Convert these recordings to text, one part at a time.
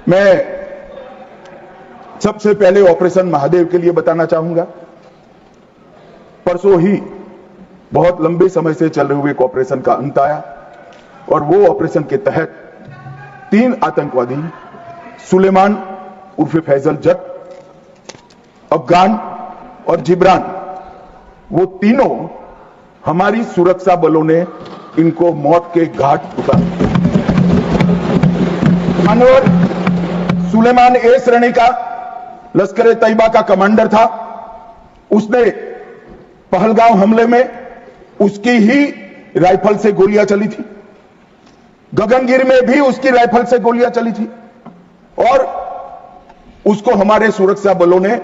मैं सबसे पहले ऑपरेशन महादेव के लिए बताना चाहूंगा। परसों ही बहुत लंबे समय से चल रहे हुए एक ऑपरेशन का अंत आया और वो ऑपरेशन के तहत 3 आतंकवादी सुलेमान उर्फ फैजल जट, अफगान और जिब्रान, वो तीनों हमारी सुरक्षा बलों ने इनको मौत के घाट उतार। मानवर सुलेमान ए श्रेणी का लश्कर ए तैयबा का कमांडर था। उसने पहलगांव हमले में उसकी ही राइफल से गोलियां चली थी। गगनगिर में भी उसकी राइफल से गोलियां चली थी और उसको हमारे सुरक्षा बलों ने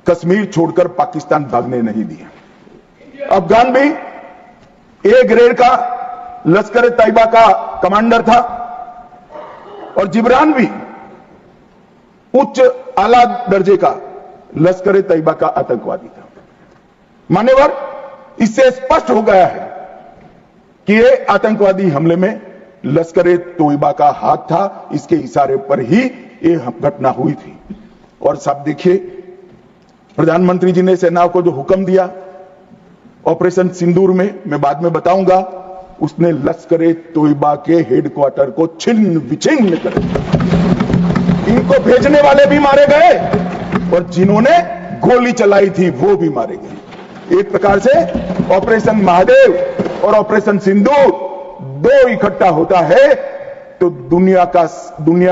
कश्मीर छोड़कर पाकिस्तान भागने नहीं दिया। अफगान भी ए ग्रेड का लश्कर ए तैयबा का कमांडर था और जिब्रान भी उच्च आला दर्जे का लश्कर ए तैयबा का आतंकवादी था। मान्यवर, इससे स्पष्ट हो गया है कि ये आतंकवादी हमले में लश्कर ए तैयबा का हाथ था। इसके इशारे पर ही ये घटना हुई थी। और साहब देखिए, प्रधानमंत्री जी ने सेना को जो हुक्म दिया ऑपरेशन सिंदूर में, मैं बाद में बताऊंगा, उसने लश्कर ए तैयबा के हेडक्वार्टर को छिन्न विछिन्न कर दिया। इनको भेजने वाले भी मारे गए और जिन्होंने गोली चलाई थी वो भी मारे गए। एक प्रकार से ऑपरेशन महादेव और ऑपरेशन सिंदूर दो इकट्ठा होता है तो दुनिया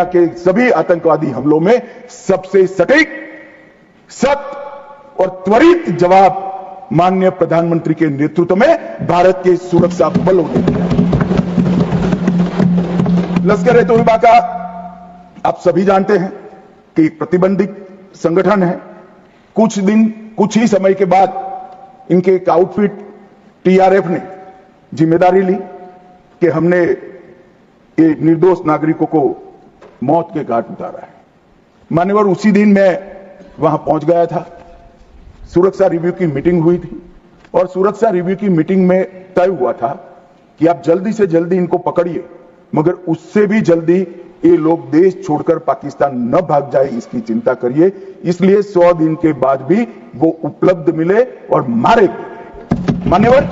के सभी आतंकवादी हमलों में सबसे सटीक, सख्त और त्वरित जवाब माननीय प्रधानमंत्री के नेतृत्व में भारत के सुरक्षा बलों ने दिया। लश्कर ए तैयबा का आप सभी जानते हैं कि प्रतिबंधित संगठन है। कुछ ही समय के बाद इनके एक आउटफिट टीआरएफ ने जिम्मेदारी ली कि हमने ये निर्दोष नागरिकों को मौत के घाट उतारा है। मान्यवर, उसी दिन मैं वहां पहुंच गया था। सुरक्षा रिव्यू की मीटिंग हुई थी और सुरक्षा रिव्यू की मीटिंग में तय हुआ था कि आप जल्दी से जल्दी इनको पकड़िए, मगर उससे भी जल्दी ये लोग देश छोड़कर पाकिस्तान न भाग जाए इसकी चिंता करिए। इसलिए 100 दिन के बाद भी वो उपलब्ध मिले और मारे गए। मान्यवर,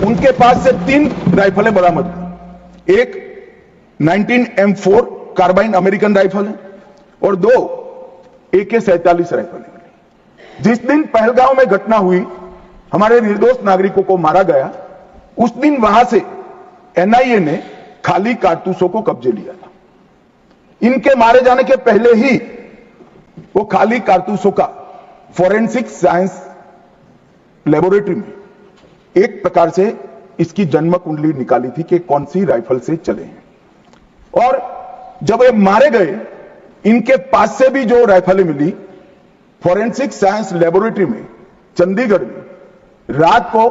उनके पास से 3 राइफलें बरामद हुई। एक 19M4 कार्बाइन अमेरिकन राइफल है और 2 AK-47 राइफल है। जिस दिन पहलगांव में घटना हुई, हमारे निर्दोष नागरिकों को मारा गया, उस दिन वहां से एनआईए ने खाली कारतूसों को कब्जे लिया था। इनके मारे जाने के पहले ही वो खाली कारतूसों का फोरेंसिक साइंस लेबोरेटरी में एक प्रकार से इसकी जन्म कुंडली निकाली थी कि कौन सी राइफल से चले हैं। और जब ये मारे गए, इनके पास से भी जो राइफलें मिली, फोरेंसिक साइंस लेबोरेटरी में चंडीगढ़ में रात को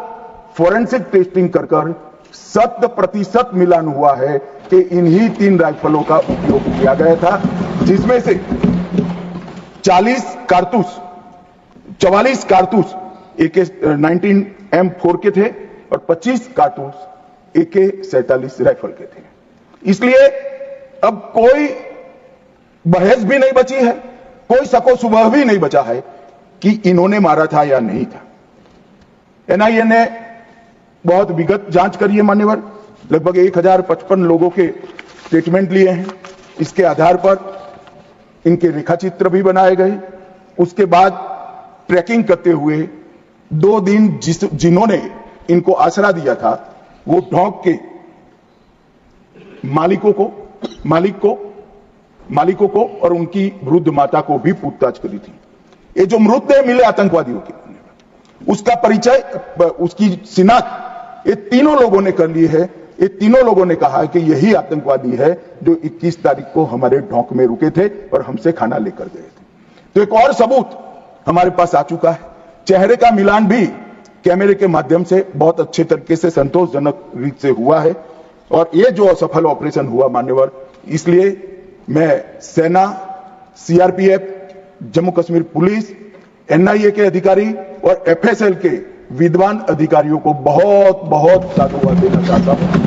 फोरेंसिक टेस्टिंग कर 100% मिलान हुआ है कि इन्हीं 3 राइफलों का उपयोग किया गया था, जिसमें से 44 कारतूस AK-19M4 के थे और 25 कारतूस AK-47 राइफल के थे। इसलिए अब कोई बहस भी नहीं बची है, कोई शको शुबह भी नहीं बचा है कि इन्होंने मारा था या नहीं था। एनआईए ने बहुत विगत जांच करी है मान्यवर, लगभग 1055 लोगों के स्टेटमेंट लिए हैं। इसके आधार पर इनके रेखाचित्र भी बनाए गए। उसके बाद ट्रैकिंग करते हुए 2 दिन जिन्होंने इनको आसरा दिया था, वो ढोंक के मालिकों को और उनकी वृद्ध माता को भी पूछताछ करी थी। ये जो मृतदेह मिले आतंकवादियों के, उसका परिचय, उसकी शिनाख्त ये तीनों लोगों ने कर ली है। ये तीनों लोगों ने कहा कि यही आतंकवादी है जो 21 तारीख को हमारे ढोंक में रुके थे और हमसे खाना लेकर गए थे। तो एक और सबूत हमारे पास आ चुका है। चेहरे का मिलान भी कैमरे के माध्यम से बहुत अच्छे तरीके से संतोषजनक रीत से हुआ है। और ये जो असफल ऑपरेशन हुआ मान्यवर, इसलिए मैं सेना, CRPF, Jammu Kashmir police, NIA के अधिकारी और एफएसएल के विद्वान अधिकारियों को बहुत बहुत साधुवाद देना चाहता हूं।